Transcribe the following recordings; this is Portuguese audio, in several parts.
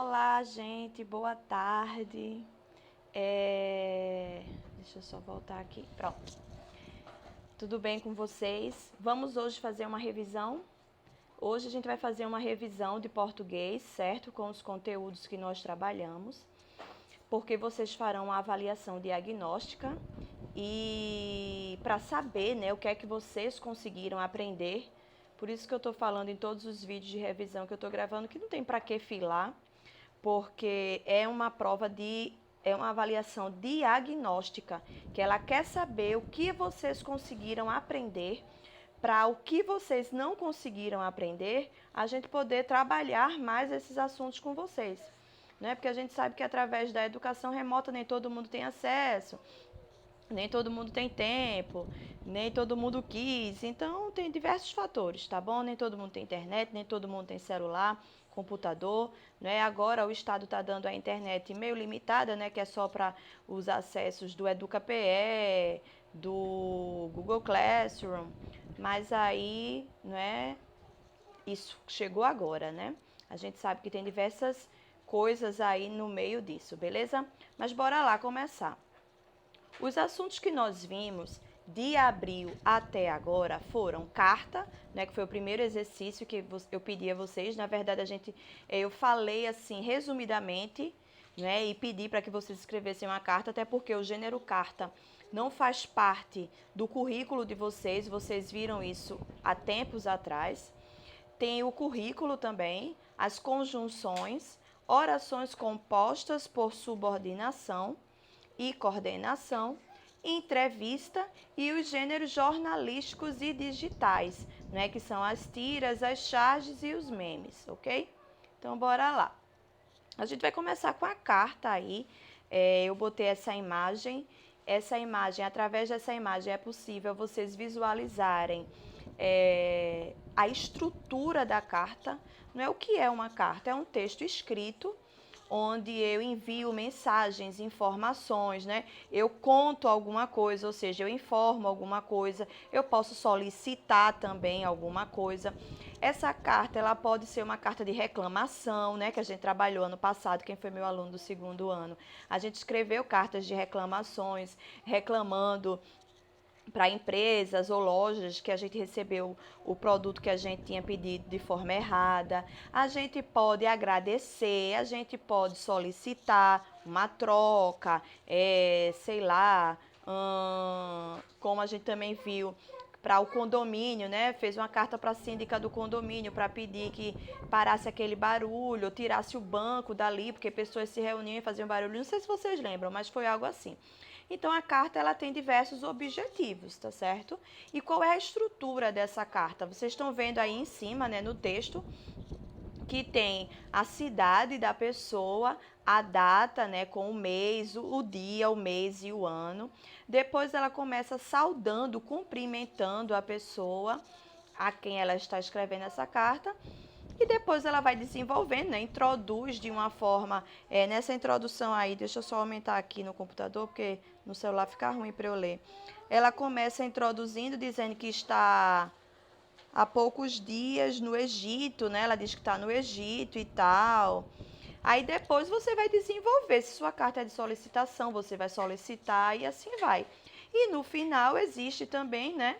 Olá, gente, boa tarde. Deixa eu só voltar aqui. Pronto. Tudo bem com vocês? Vamos hoje fazer uma revisão. Hoje a gente vai fazer uma revisão de português, certo? Com os conteúdos que nós trabalhamos, porque vocês farão uma avaliação diagnóstica e para saber, né, o que é que vocês conseguiram aprender. Por isso que eu estou falando em todos os vídeos de revisão que eu estou gravando, que não tem para que filar, porque é uma é uma avaliação diagnóstica, que ela quer saber o que vocês conseguiram aprender, para o que vocês não conseguiram aprender, a gente poder trabalhar mais esses assuntos com vocês. Né? Porque a gente sabe que através da educação remota nem todo mundo tem acesso, nem todo mundo tem tempo, nem todo mundo quis. Então, tem diversos fatores, tá bom? Nem todo mundo tem internet, nem todo mundo tem celular, computador, né? Agora o Estado está dando a internet meio limitada, né? Que é só para os acessos do EducaPE, do Google Classroom. Mas aí, né? Isso chegou agora, né? A gente sabe que tem diversas coisas aí no meio disso, beleza? Mas bora lá começar. Os assuntos que nós vimos de abril até agora foram carta, né, que foi o primeiro exercício que eu pedi a vocês. Na verdade, eu falei assim resumidamente, né, e pedi para que vocês escrevessem uma carta, até porque o gênero carta não faz parte do currículo de vocês. Vocês viram isso há tempos atrás. Tem o currículo também, as conjunções, orações compostas por subordinação e coordenação, entrevista e os gêneros jornalísticos e digitais, né, que são as tiras, as charges e os memes, ok? Então, bora lá. A gente vai começar com a carta aí. Eu botei essa imagem. Através dessa imagem, é possível vocês visualizarem a estrutura da carta. Não é o que é uma carta, é um texto escrito onde eu envio mensagens, informações, né? Eu conto alguma coisa, ou seja, eu informo alguma coisa, eu posso solicitar também alguma coisa. Essa carta, ela pode ser uma carta de reclamação, né? Que a gente trabalhou ano passado, quem foi meu aluno do segundo ano. A gente escreveu cartas de reclamações, reclamando para empresas ou lojas que a gente recebeu o produto que a gente tinha pedido de forma errada. A gente pode agradecer, a gente pode solicitar uma troca, sei lá, como a gente também viu para o condomínio, né? Fez uma carta para a síndica do condomínio para pedir que parasse aquele barulho, tirasse o banco dali, porque pessoas se reuniam e faziam barulho. Não sei se vocês lembram, mas foi algo assim. Então, a carta ela tem diversos objetivos, tá certo? E qual é a estrutura dessa carta? Vocês estão vendo aí em cima, né, no texto, que tem a cidade da pessoa, a data, né, com o mês, o dia, o mês e o ano. Depois ela começa saudando, cumprimentando a pessoa a quem ela está escrevendo essa carta. E depois ela vai desenvolvendo, né? Introduz de uma forma, nessa introdução aí, deixa eu só aumentar aqui no computador, porque no celular fica ruim para eu ler. Ela começa introduzindo, dizendo que está há poucos dias no Egito, né? Ela diz que está no Egito e tal. Aí depois você vai desenvolver, se sua carta é de solicitação, você vai solicitar e assim vai. E no final existe também, né,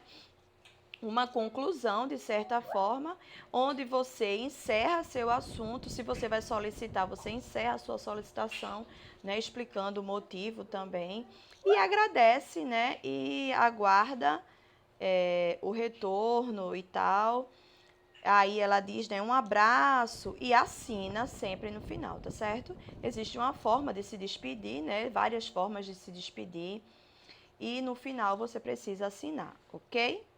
uma conclusão, de certa forma, onde você encerra seu assunto. Se você vai solicitar, você encerra a sua solicitação, né, explicando o motivo também, e agradece, né, e aguarda o retorno e tal. Aí ela diz, né, um abraço e assina sempre no final, tá certo? Existe uma forma de se despedir, né, várias formas de se despedir, e no final você precisa assinar, ok?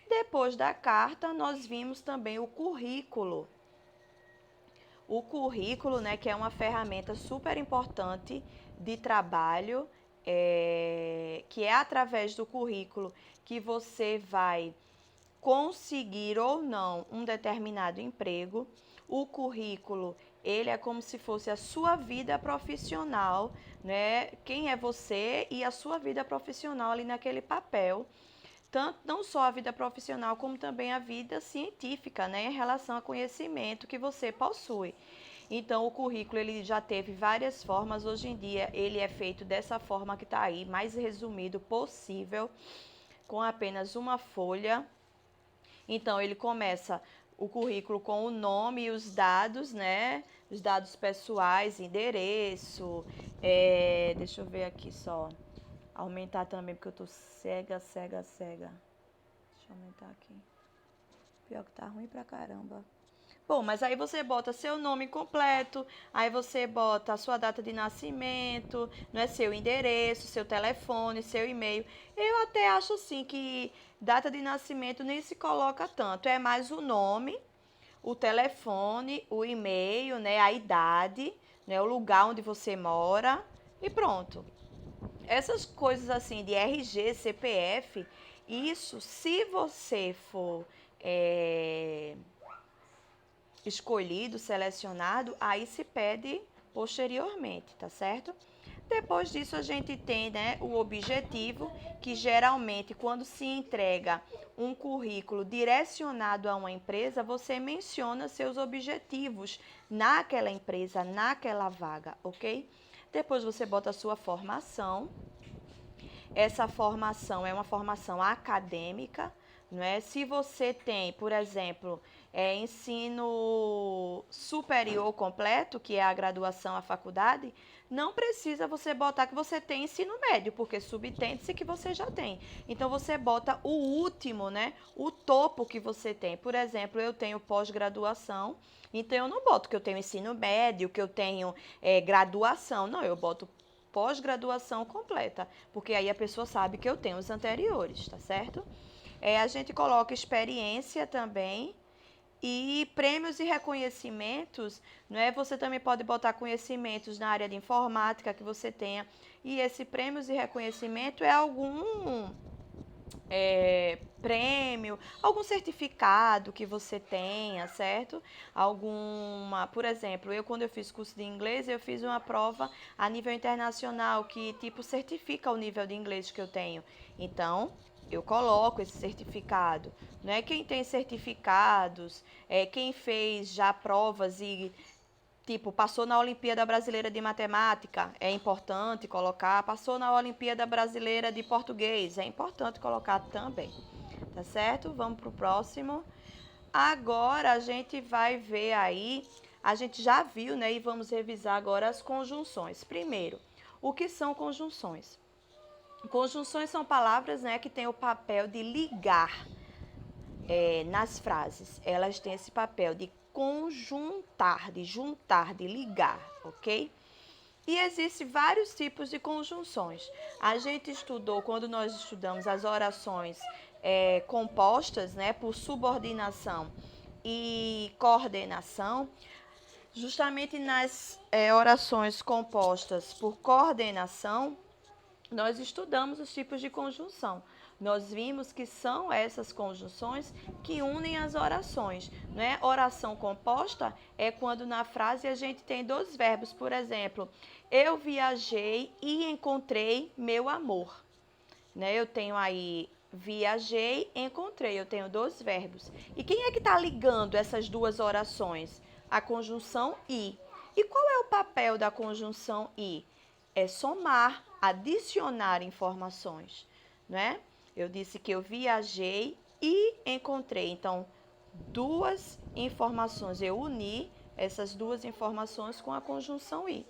Depois da carta, nós vimos também o currículo. O currículo, né, que é uma ferramenta super importante de trabalho, que é através do currículo que você vai conseguir ou não um determinado emprego. O currículo, ele é como se fosse a sua vida profissional, né? Quem é você e a sua vida profissional ali naquele papel. Tanto não só a vida profissional, como também a vida científica, né, em relação ao conhecimento que você possui. Então, o currículo ele já teve várias formas. Hoje em dia, ele é feito dessa forma que está aí, mais resumido possível, com apenas uma folha. Então, ele começa o currículo com o nome e os dados, né? Os dados pessoais, endereço. Deixa eu ver aqui só. Aumentar também, porque eu tô cega. Deixa eu aumentar aqui. Pior que tá ruim pra caramba. Bom, mas aí você bota seu nome completo, aí você bota a sua data de nascimento, não é seu endereço, seu telefone, seu e-mail. Eu até acho assim que data de nascimento nem se coloca tanto, é mais o nome, o telefone, o e-mail, né, a idade, né, o lugar onde você mora e pronto. Essas coisas assim de RG, CPF, isso se você for escolhido, selecionado, aí se pede posteriormente, tá certo? Depois disso a gente tem, né, o objetivo, que geralmente quando se entrega um currículo direcionado a uma empresa, você menciona seus objetivos naquela empresa, naquela vaga, ok? Depois você bota a sua formação. Essa formação é uma formação acadêmica, não é? Se você tem, por exemplo, ensino superior completo, que é a graduação, a faculdade, não precisa você botar que você tem ensino médio, porque subtende-se que você já tem. Então você bota o último, né? O topo que você tem. Por exemplo, eu tenho pós-graduação, então eu não boto que eu tenho ensino médio, que eu tenho graduação. Não, eu boto pós-graduação completa, porque aí a pessoa sabe que eu tenho os anteriores, tá certo? A gente coloca experiência também e prêmios e reconhecimentos, não é? Você também pode botar conhecimentos na área de informática que você tenha. E esse prêmios e reconhecimento é algum prêmio, algum certificado que você tenha, certo? Alguma, por exemplo, eu quando eu fiz curso de inglês, eu fiz uma prova a nível internacional que tipo certifica o nível de inglês que eu tenho. Então, eu coloco esse certificado, não é? Quem tem certificados, quem fez já provas e tipo, passou na Olimpíada Brasileira de Matemática, é importante colocar. Passou na Olimpíada Brasileira de Português, é importante colocar também. Tá certo? Vamos para o próximo. Agora a gente vai ver aí, a gente já viu, né? E vamos revisar agora as conjunções. Primeiro, o que são conjunções? Conjunções são palavras, né, que têm o papel de ligar nas frases. Elas têm esse papel de conjuntar, de juntar, de ligar, ok? E existem vários tipos de conjunções. A gente estudou, quando nós estudamos as orações compostas, né, por subordinação e coordenação, justamente nas orações compostas por coordenação, nós estudamos os tipos de conjunção. Nós vimos que são essas conjunções que unem as orações, né? Oração composta é quando na frase a gente tem dois verbos, por exemplo, eu viajei e encontrei meu amor, né? Eu tenho aí viajei, encontrei, eu tenho dois verbos. E quem é que está ligando essas duas orações? A conjunção e. E qual é o papel da conjunção e? É somar, adicionar informações, não é? Eu disse que eu viajei e encontrei. Então, duas informações. Eu uni essas duas informações com a conjunção e.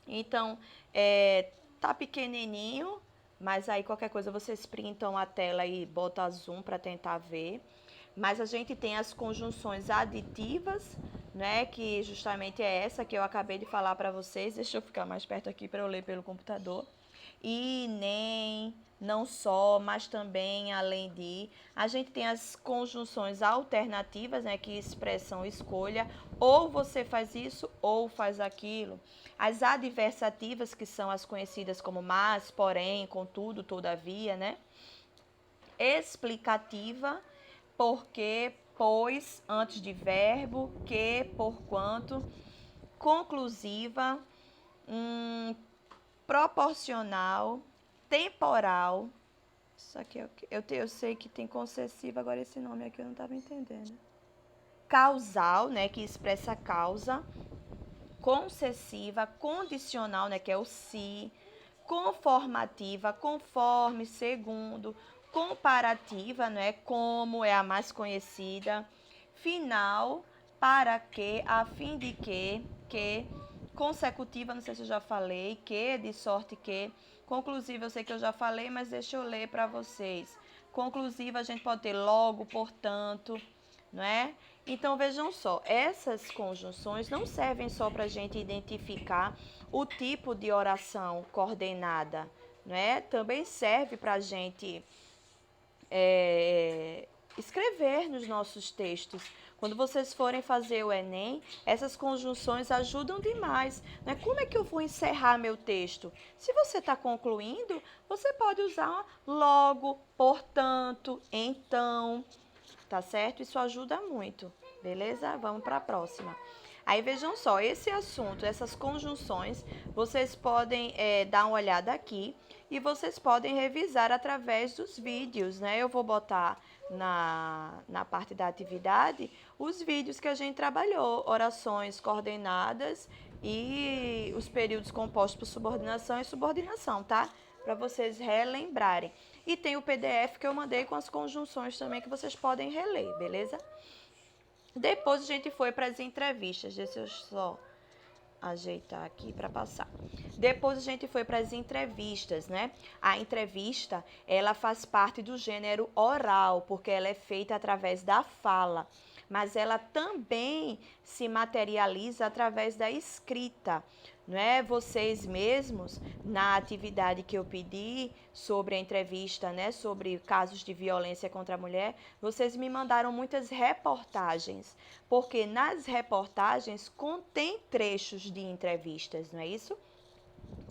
Então, tá pequenininho, mas aí qualquer coisa vocês printam a tela e botam zoom para tentar ver. Mas a gente tem as conjunções aditivas, né, que justamente é essa que eu acabei de falar para vocês. Deixa eu ficar mais perto aqui para eu ler pelo computador. E, nem, não só, mas também, além de. A gente tem as conjunções alternativas, né, que expressam escolha, ou você faz isso ou faz aquilo. As adversativas, que são as conhecidas como mas, porém, contudo, todavia, né? Explicativa, porque, pois, antes de verbo, que, porquanto. Conclusiva, proporcional, temporal. Isso aqui eu sei que tem concessiva, agora esse nome aqui eu não estava entendendo. causal, né, que expressa causa, concessiva, condicional, né, que é o se, conformativa, conforme, segundo, comparativa, né, como é a mais conhecida, final, para que, a fim de que, consecutiva, não sei se eu já falei, que, de sorte que, conclusiva, eu sei que eu já falei, mas deixa eu ler para vocês. Conclusiva, a gente pode ter logo, portanto, não é? Então, vejam só, essas conjunções não servem só para a gente identificar o tipo de oração coordenada, não é? Também serve para a gente escrever nos nossos textos. Quando vocês forem fazer o Enem, essas conjunções ajudam demais. Né? Como é que eu vou encerrar meu texto? Se você está concluindo, você pode usar logo, portanto, então, tá certo? Isso ajuda muito, beleza? Vamos para a próxima. Aí vejam só, esse assunto, essas conjunções, vocês podem dar uma olhada aqui e vocês podem revisar através dos vídeos, né? Eu vou botar na parte da atividade os vídeos que a gente trabalhou, orações coordenadas e os períodos compostos por subordinação e subordinação, tá? Para vocês relembrarem. E tem o PDF que eu mandei com as conjunções também que vocês podem reler, beleza? Depois a gente foi para as entrevistas. Deixa eu só ajeitar aqui para passar. Depois a gente foi para as entrevistas, né? A entrevista, ela faz parte do gênero oral, porque ela é feita através da fala, mas ela também se materializa através da escrita, não é? Vocês mesmos, na atividade que eu pedi sobre a entrevista, né, sobre casos de violência contra a mulher, vocês me mandaram muitas reportagens, porque nas reportagens contém trechos de entrevistas, não é isso?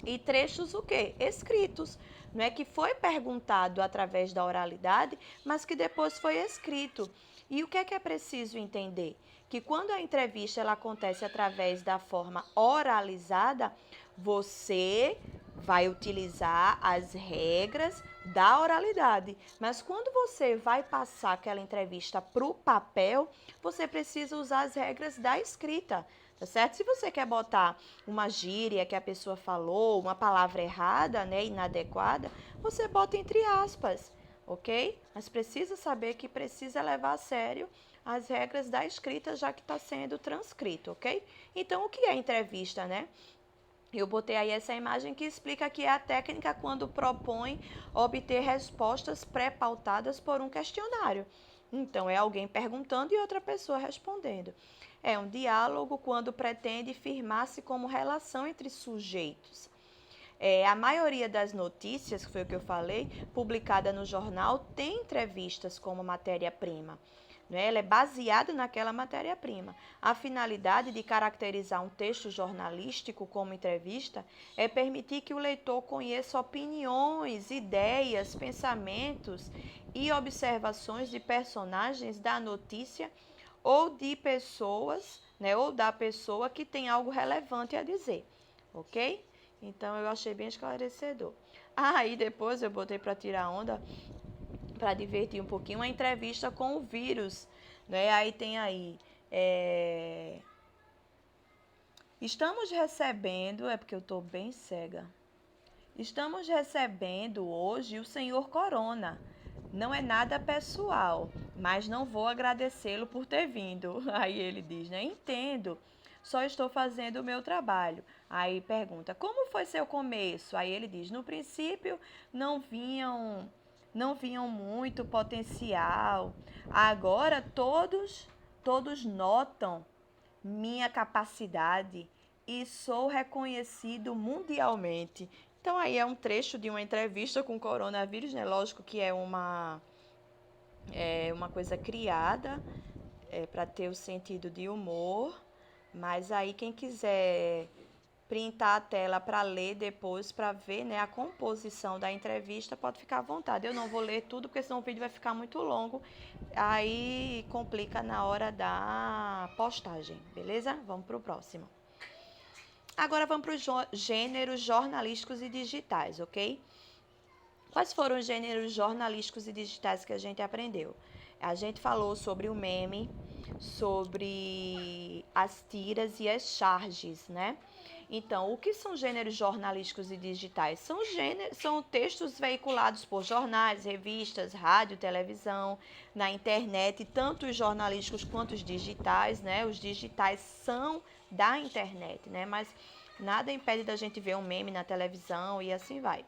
E trechos o quê? Escritos, não é que foi perguntado através da oralidade, mas que depois foi escrito. E o que é preciso entender? Que quando a entrevista ela acontece através da forma oralizada, você vai utilizar as regras da oralidade. Mas quando você vai passar aquela entrevista para o papel, você precisa usar as regras da escrita. Tá certo? Se você quer botar uma gíria que a pessoa falou, uma palavra errada, né, inadequada, você bota entre aspas, ok? Mas precisa saber que precisa levar a sério as regras da escrita, já que está sendo transcrito, ok? Então, o que é entrevista, né? Eu botei aí essa imagem que explica que é a técnica quando propõe obter respostas pré-pautadas por um questionário. Então, é alguém perguntando e outra pessoa respondendo. É um diálogo quando pretende firmar-se como relação entre sujeitos. A maioria das notícias, que foi o que eu falei, publicada no jornal, tem entrevistas como matéria-prima. Ela é baseada naquela matéria-prima. A finalidade de caracterizar um texto jornalístico como entrevista é permitir que o leitor conheça opiniões, ideias, pensamentos e observações de personagens da notícia ou de pessoas, né, ou da pessoa que tem algo relevante a dizer, ok? Então, eu achei bem esclarecedor. Aí, depois eu botei para tirar onda, para divertir um pouquinho, uma entrevista com o vírus, né? Aí tem aí, estamos recebendo, é porque eu estou bem cega, estamos recebendo hoje o senhor Corona. Não é nada pessoal, mas não vou agradecê-lo por ter vindo. Aí ele diz, né? Entendo, só estou fazendo o meu trabalho. Aí pergunta, como foi seu começo? Aí ele diz, no princípio não vinham muito potencial. Agora todos notam minha capacidade e sou reconhecido mundialmente. Então, aí é um trecho de uma entrevista com o coronavírus, né? Lógico que é uma coisa criada para ter o sentido de humor, mas aí quem quiser printar a tela para ler depois, para ver, né, a composição da entrevista, pode ficar à vontade. Eu não vou ler tudo, porque senão o vídeo vai ficar muito longo, aí complica na hora da postagem, beleza? Vamos para o próximo. Agora vamos para os gêneros jornalísticos e digitais, ok? Quais foram os gêneros jornalísticos e digitais que a gente aprendeu? A gente falou sobre o meme, sobre as tiras e as charges, né? Então, o que são gêneros jornalísticos e digitais? São textos veiculados por jornais, revistas, rádio, televisão, na internet, tanto os jornalísticos quanto os digitais, né? Os digitais são da internet, né? Mas nada impede da gente ver um meme na televisão e assim vai.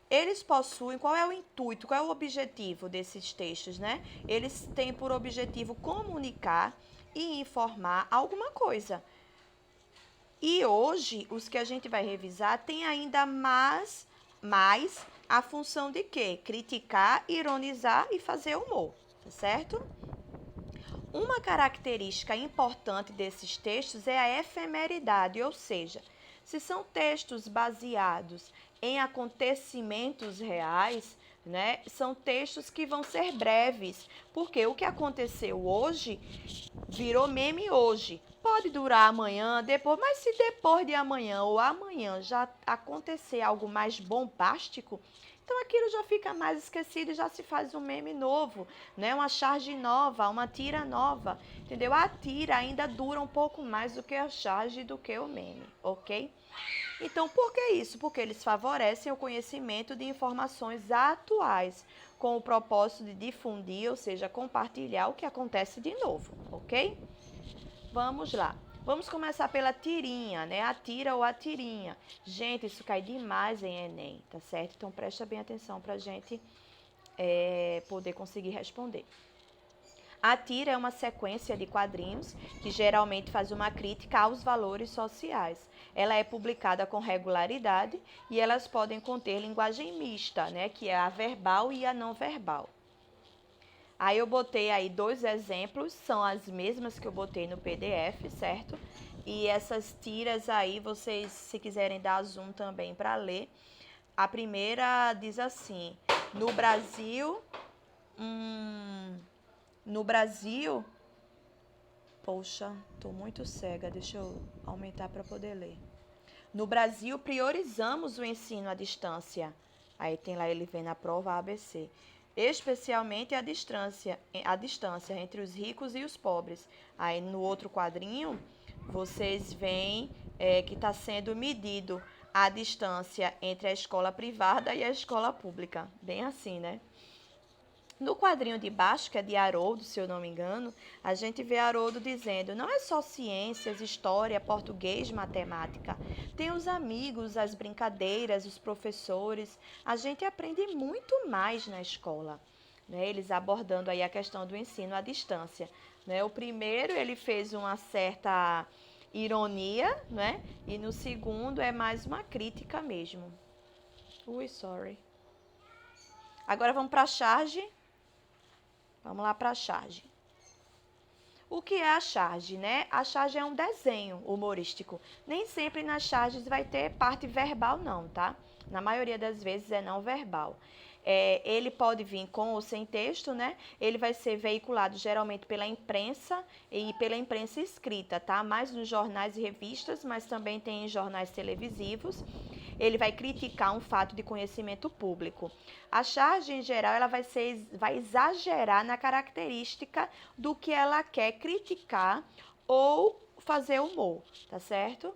Eles possuem, qual é o intuito, qual é o objetivo desses textos, né? Eles têm por objetivo comunicar e informar alguma coisa. E hoje, os que a gente vai revisar tem ainda mais a função de quê? Criticar, ironizar e fazer humor, tá certo? Uma característica importante desses textos é a efemeridade, ou seja, se são textos baseados em acontecimentos reais, né, são textos que vão ser breves, porque o que aconteceu hoje virou meme hoje. Pode durar amanhã, depois, mas se depois de amanhã ou amanhã já acontecer algo mais bombástico, então aquilo já fica mais esquecido e já se faz um meme novo, né? Uma charge nova, uma tira nova, entendeu? A tira ainda dura um pouco mais do que a charge do que o meme, ok? Então, por que isso? Porque eles favorecem o conhecimento de informações atuais, com o propósito de difundir, ou seja, compartilhar o que acontece de novo, ok? Vamos lá. Vamos começar pela tirinha, né? A tira ou a tirinha. Gente, isso cai demais em Enem, tá certo? Então, presta bem atenção pra gente poder conseguir responder. A tira é uma sequência de quadrinhos que geralmente faz uma crítica aos valores sociais. Ela é publicada com regularidade e elas podem conter linguagem mista, né? Que é a verbal e a não verbal. Aí eu botei aí 2 exemplos, são as mesmas que eu botei no PDF, certo? E essas tiras aí, vocês, se quiserem dar zoom também para ler. A primeira diz assim: no Brasil, poxa, tô muito cega, deixa eu aumentar para poder ler. No Brasil, priorizamos o ensino à distância. Aí tem lá ele vem na prova ABC. Especialmente a distância entre os ricos e os pobres. Aí no outro quadrinho, vocês veem que está sendo medido a distância entre a escola privada e a escola pública. Bem assim, né? No quadrinho de baixo, que é de Haroldo, se eu não me engano, a gente vê Haroldo dizendo: não é só ciências, história, português, matemática. Tem os amigos, as brincadeiras, os professores. A gente aprende muito mais na escola. Né? Eles abordando aí a questão do ensino à distância. Né? O primeiro, ele fez uma certa ironia, né? E no segundo é mais uma crítica mesmo. Sorry. Agora vamos para a charge. Vamos lá para a charge. O que é a charge, né? A charge é um desenho humorístico. Nem sempre nas charges vai ter parte verbal, não, tá? Na maioria das vezes é não verbal. Ele pode vir com ou sem texto, né? Ele vai ser veiculado geralmente pela imprensa e pela imprensa escrita, tá? Mais nos jornais e revistas, mas também tem em jornais televisivos. Ele vai criticar um fato de conhecimento público. A charge, em geral, ela vai exagerar na característica do que ela quer criticar ou fazer humor, tá certo?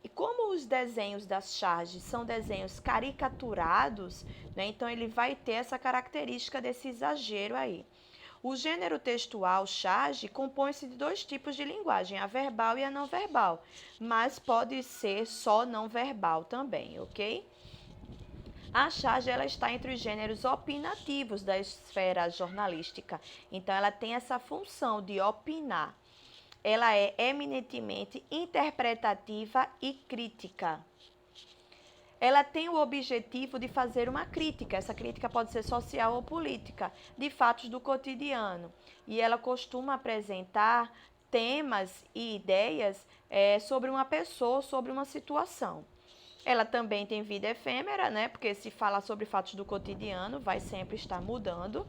E como os desenhos das charges são desenhos caricaturados, né, então ele vai ter essa característica desse exagero aí. O gênero textual charge compõe-se de 2 tipos de linguagem, a verbal e a não verbal, mas pode ser só não verbal também, ok? A charge ela está entre os gêneros opinativos da esfera jornalística, então ela tem essa função de opinar. Ela é eminentemente interpretativa e crítica. Ela tem o objetivo de fazer uma crítica, essa crítica pode ser social ou política, de fatos do cotidiano. E ela costuma apresentar temas e ideias sobre uma pessoa, sobre uma situação. Ela também tem vida efêmera, né? Porque se fala sobre fatos do cotidiano, vai sempre estar mudando.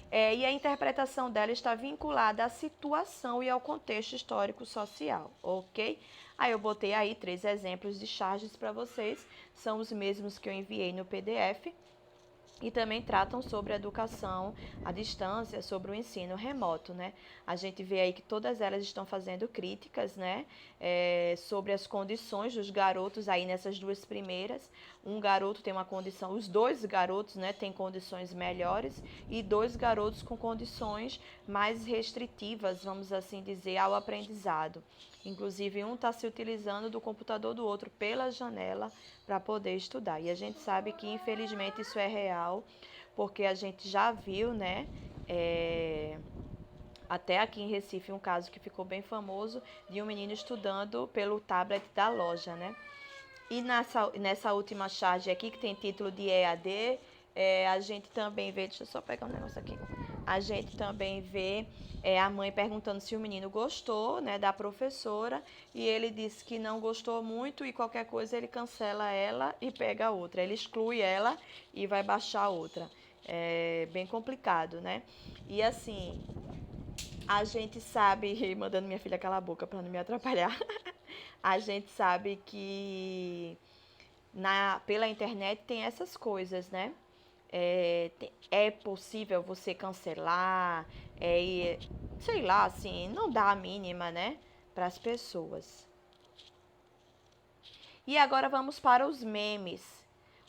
E a interpretação dela está vinculada à situação e ao contexto histórico-social, ok? Aí eu botei aí 3 exemplos de charges para vocês, são os mesmos que eu enviei no PDF. E também tratam sobre a educação à distância, sobre o ensino remoto, né? A gente vê aí que todas elas estão fazendo críticas, né? Sobre as condições dos garotos aí nessas duas primeiras. Um garoto tem uma condição, os dois garotos, né, têm condições melhores e dois garotos com condições mais restritivas, vamos assim dizer, ao aprendizado. Inclusive, um está se utilizando do computador do outro pela janela para poder estudar. E a gente sabe que, infelizmente, isso é real, porque a gente já viu, né? Até aqui em Recife, um caso que ficou bem famoso de um menino estudando pelo tablet da loja, né? E nessa última charge aqui, que tem título de EAD, a gente também vê. Deixa eu só pegar um negócio aqui. A gente também vê a mãe perguntando se o menino gostou, né, da professora, e ele disse que não gostou muito e qualquer coisa ele cancela ela e pega outra. Ele exclui ela e vai baixar outra. É bem complicado, né? E assim, a gente sabe, mandando minha filha calar a boca para não me atrapalhar, a gente sabe que pela internet tem essas coisas, né? É possível você cancelar, sei lá, assim, não dá a mínima, né, para as pessoas. E agora vamos para os memes.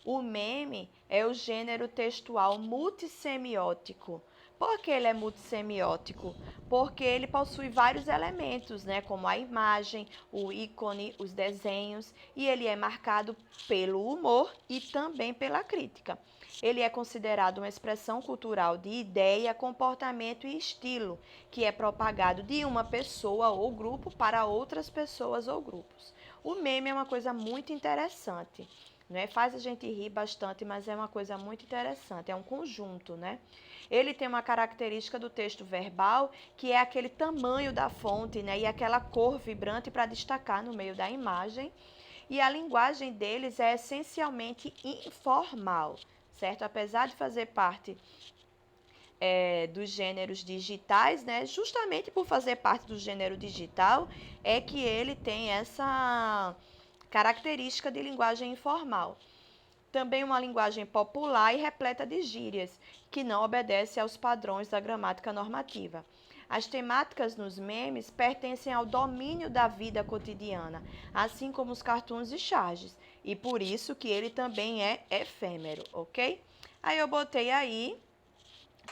O meme é o gênero textual multissemiótico. Por que ele é multissemiótico? Porque ele possui vários elementos, né, como a imagem, o ícone, os desenhos, e ele é marcado pelo humor e também pela crítica. Ele é considerado uma expressão cultural de ideia, comportamento e estilo, que é propagado de uma pessoa ou grupo para outras pessoas ou grupos. O meme é uma coisa muito interessante, né? Faz a gente rir bastante, mas é uma coisa muito interessante, é um conjunto, né? Ele tem uma característica do texto verbal, que é aquele tamanho da fonte, né? E aquela cor vibrante para destacar no meio da imagem. E a linguagem deles é essencialmente informal, certo? Apesar de fazer parte dos gêneros digitais, né? Justamente por fazer parte do gênero digital, é que ele tem essa característica de linguagem informal. Também uma linguagem popular e repleta de gírias, que não obedece aos padrões da gramática normativa. As temáticas nos memes pertencem ao domínio da vida cotidiana, assim como os cartoons e charges, e por isso que ele também é efêmero, ok? Aí eu botei aí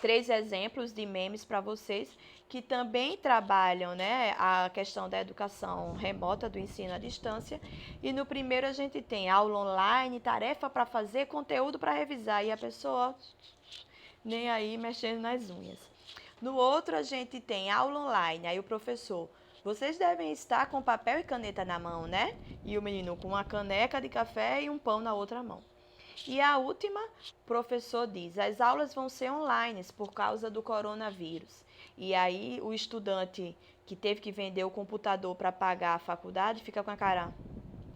3 exemplos de memes para vocês que também trabalham, né, a questão da educação remota, do ensino à distância. E no primeiro a gente tem aula online, tarefa para fazer, conteúdo para revisar, e a pessoa nem aí mexendo nas unhas. No outro a gente tem aula online, aí o professor: vocês devem estar com papel e caneta na mão, né? E o menino com uma caneca de café e um pão na outra mão. E a última, o professor diz: as aulas vão ser online por causa do coronavírus. E aí o estudante que teve que vender o computador para pagar a faculdade fica com a cara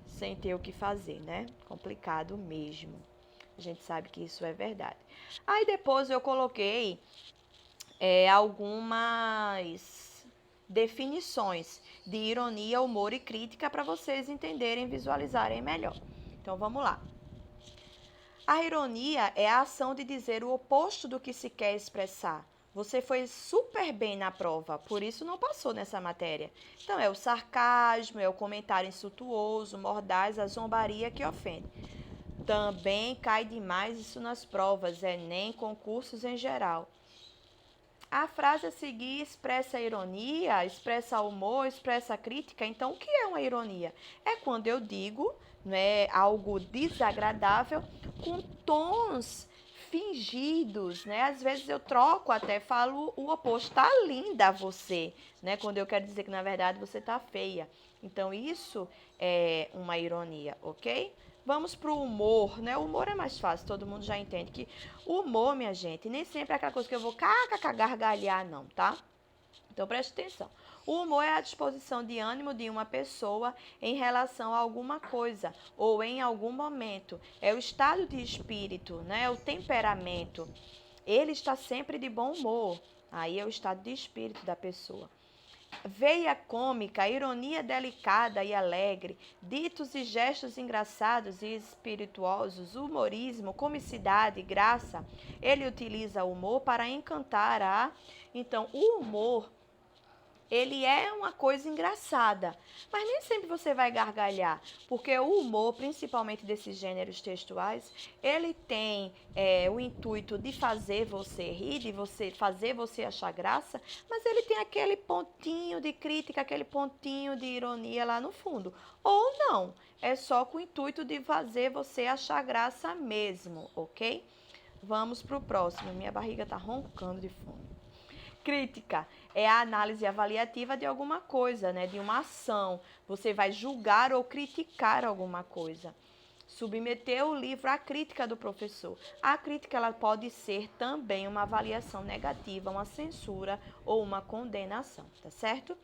sem ter o que fazer, né? Complicado mesmo. A gente sabe que isso é verdade. Aí depois eu coloquei algumas definições de ironia, humor e crítica para vocês entenderem e visualizarem melhor. Então vamos lá. A ironia é a ação de dizer o oposto do que se quer expressar. Você foi super bem na prova, por isso não passou nessa matéria. Então, é o sarcasmo, é o comentário insultuoso, mordaz, a zombaria que ofende. Também cai demais isso nas provas, Enem, concursos em geral. A frase a seguir expressa ironia, expressa humor, expressa crítica. Então, o que é uma ironia? É quando eu digo, né, algo desagradável com tons fingidos, né? Às vezes eu troco, até falo o oposto. Tá linda você, né? Quando eu quero dizer que na verdade você tá feia. Então, isso é uma ironia, ok? Vamos para o humor, né? O humor é mais fácil, todo mundo já entende que o humor, minha gente, nem sempre é aquela coisa que eu vou gargalhar, não, tá? Então preste atenção. O humor é a disposição de ânimo de uma pessoa em relação a alguma coisa ou em algum momento. É o estado de espírito, né? É o temperamento. Ele está sempre de bom humor. Aí é o estado de espírito da pessoa. Veia cômica, ironia delicada e alegre, ditos e gestos engraçados e espirituosos, humorismo, comicidade, graça. Ele utiliza o humor para encantar a... Então, o humor, ele é uma coisa engraçada, mas nem sempre você vai gargalhar, porque o humor, principalmente desses gêneros textuais, ele tem o intuito de fazer você rir, de você fazer você achar graça, mas ele tem aquele pontinho de crítica, aquele pontinho de ironia lá no fundo. Ou não, é só com o intuito de fazer você achar graça mesmo, ok? Vamos para o próximo. Minha barriga tá roncando de fome. Crítica é a análise avaliativa de alguma coisa, né? De uma ação. Você vai julgar ou criticar alguma coisa. Submeter o livro à crítica do professor. A crítica ela pode ser também uma avaliação negativa, uma censura ou uma condenação, tá certo?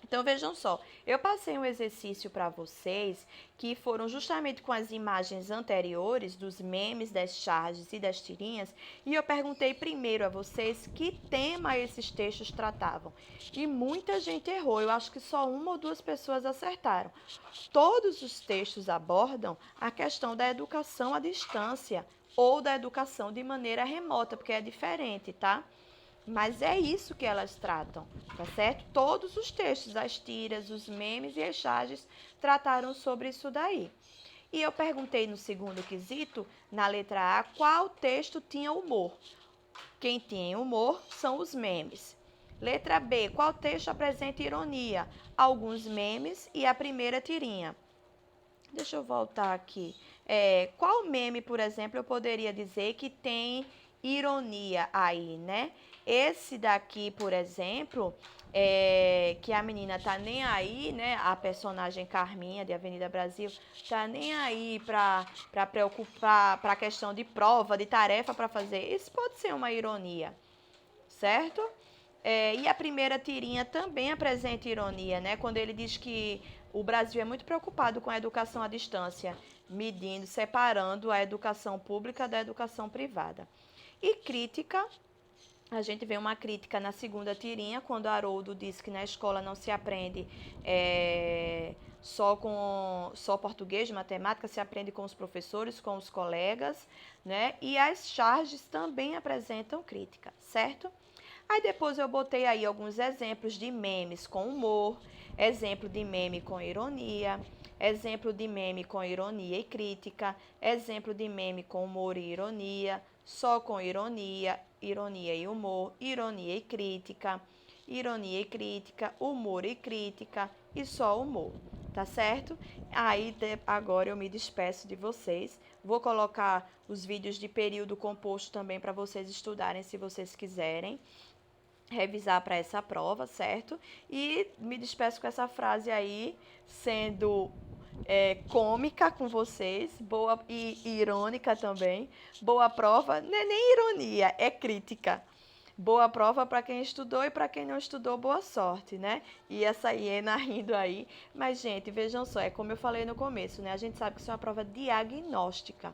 Então vejam só, eu passei um exercício para vocês que foram justamente com as imagens anteriores dos memes, das charges e das tirinhas, e eu perguntei primeiro a vocês que tema esses textos tratavam. E muita gente errou, eu acho que só uma ou duas pessoas acertaram. Todos os textos abordam a questão da educação à distância ou da educação de maneira remota, porque é diferente, tá? Mas é isso que elas tratam, tá certo? Todos os textos, as tiras, os memes e as charges trataram sobre isso daí. E eu perguntei no segundo quesito, na letra A, qual texto tinha humor. Quem tinha humor são os memes. Letra B, qual texto apresenta ironia? Alguns memes e a primeira tirinha. Deixa eu voltar aqui. Qual meme, por exemplo, eu poderia dizer que tem ironia aí, né? Esse daqui, por exemplo, que a menina tá nem aí, né? A personagem Carminha, de Avenida Brasil, tá nem aí pra preocupar, pra questão de prova, de tarefa pra fazer. Isso pode ser uma ironia, certo? E a primeira tirinha também apresenta ironia, né? Quando ele diz que o Brasil é muito preocupado com a educação à distância, medindo, separando a educação pública da educação privada. E crítica, a gente vê uma crítica na segunda tirinha, quando Haroldo diz que na escola não se aprende só português, matemática, se aprende com os professores, com os colegas, né? E as charges também apresentam crítica, certo? Aí depois eu botei aí alguns exemplos de memes com humor, exemplo de meme com ironia, exemplo de meme com ironia e crítica, exemplo de meme com humor e ironia, só com ironia, ironia e humor, ironia e crítica, humor e crítica e só humor, tá certo? Agora eu me despeço de vocês. Vou colocar os vídeos de período composto também para vocês estudarem se vocês quiserem revisar para essa prova, certo? E me despeço com essa frase aí, sendo cômica com vocês, boa e irônica também. Boa prova, não é nem ironia, é crítica. Boa prova para quem estudou e para quem não estudou, boa sorte, né? E essa hiena rindo aí. Mas, gente, vejam só, é como eu falei no começo, né? A gente sabe que isso é uma prova diagnóstica,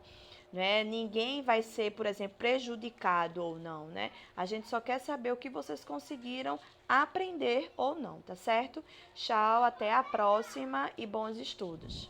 né? Ninguém vai ser, por exemplo, prejudicado ou não, né? A gente só quer saber o que vocês conseguiram aprender ou não, tá certo? Tchau, até a próxima e bons estudos.